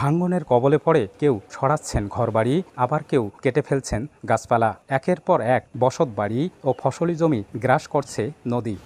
ভাঙনের কবলে পড়ে কেউ সরাচ্ছেন ঘরবাড়ি, আবার কেউ কেটে ফেলছেন গাছপালা। একের পর এক বসত বাড়ি ও ফসলি জমি গ্রাস করছে নদী।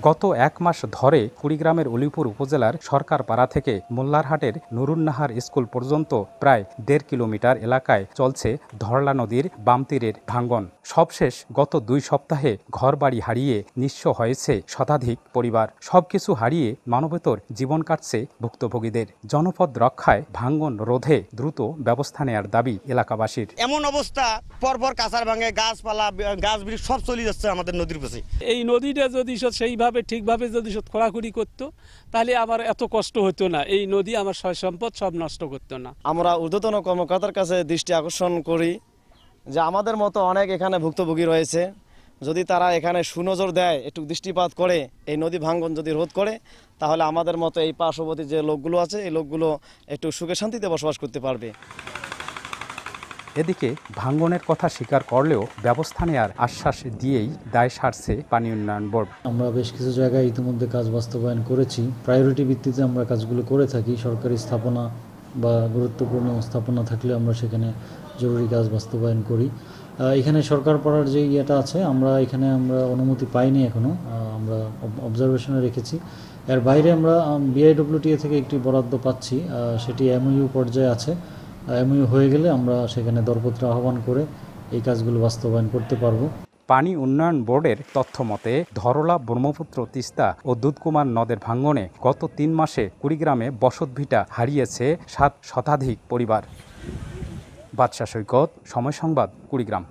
গত এক মাস ধরে কুড়িগ্রামের উলিপুর উপজেলার সরকারপাড়া থেকে মোল্লারহাটের নুরুন্নাহার স্কুল পর্যন্ত প্রায় ১.৫ কিলোমিটার এলাকায় চলছে ধরলা নদীর বাম তীরের ভাঙন। সবশেষ গত ২ সপ্তাহে ঘরবাড়ি হারিয়ে নিঃস্ব হয়েছে শতাধিক পরিবার। সবকিছু হারিয়ে মানবেতর জীবন কাটছে ভুক্তভোগীদের। জনপদ রক্ষায় ভাঙন রোধে দ্রুত ব্যবস্থা নেয়ার দাবি এলাকাবাসীর। এমন অবস্থা পরপর কাঁচার ভাঙে গাছপালা গাছ বৃক্ষ সব চলে যাচ্ছে আমাদের নদীর পাশে। এই নদীটা যদি সেইভাবে ঠিকভাবে যদি খোঁড়াখুড়ি করতো তাহলে আমার এত কষ্ট হতো না। এই নদী আমার সয় সম্পদ সব নষ্ট করতো না। আমরা ঊর্ধ্বতন কর্মকর্তার কাছে দৃষ্টি আকর্ষণ করি যে আমাদের মতো অনেক এখানে ভুক্তভোগী রয়েছে, যদি তারা এখানে সুনজর দেয়, একটু দৃষ্টিপাত করে এই নদী ভাঙ্গন যদি রোধ করে, তাহলে আমাদের মতো এই পার্শ্ববর্তী যে লোকগুলো আছে এই লোকগুলো একটু সুখে শান্তিতে বসবাস করতে পারবে। এদিকে ভাঙনের কথা স্বীকার করলেও ব্যবস্থা নেওয়ার আশ্বাস দিয়েই দায় সারছে পানি উন্নয়ন বোর্ড। আমরা বেশ কিছু জায়গায় ইতিমধ্যে কাজ বাস্তবায়ন করেছি। প্রায়োরিটি ভিত্তিতে আমরা কাজগুলো করে থাকি। সরকারি স্থাপনা বা গুরুত্বপূর্ণ স্থাপনা থাকলে আমরা সেখানে জরুরি কাজ বাস্তবায়ন করি। এখানে সরকার পাড়ার যে ইয়েটা আছে আমরা অনুমতি পাইনি এখনও, আমরা অবজারভেশনে রেখেছি। এর বাইরে আমরা বিআইডব্লিউটিএ থেকে একটি বরাদ্দ পাচ্ছি, সেটি এমইউ পর্যায়ে আছে। এমইউ হয়ে গেলে আমরা সেখানে দরপত্র আহ্বান করে এই কাজগুলো বাস্তবায়ন করতে পারব। পানি উন্নয়ন বোর্ডের তথ্য মতে ধরলা, ব্রহ্মপুত্র, তিস্তা ও দুধকুমার নদের ভাঙনে গত ৩ মাসে কুড়িগ্রামে বসতভিটা হারিয়েছে ৭ শতাধিক পরিবার। বাদশা সৈকত, সময় সংবাদ, কুড়িগ্রাম।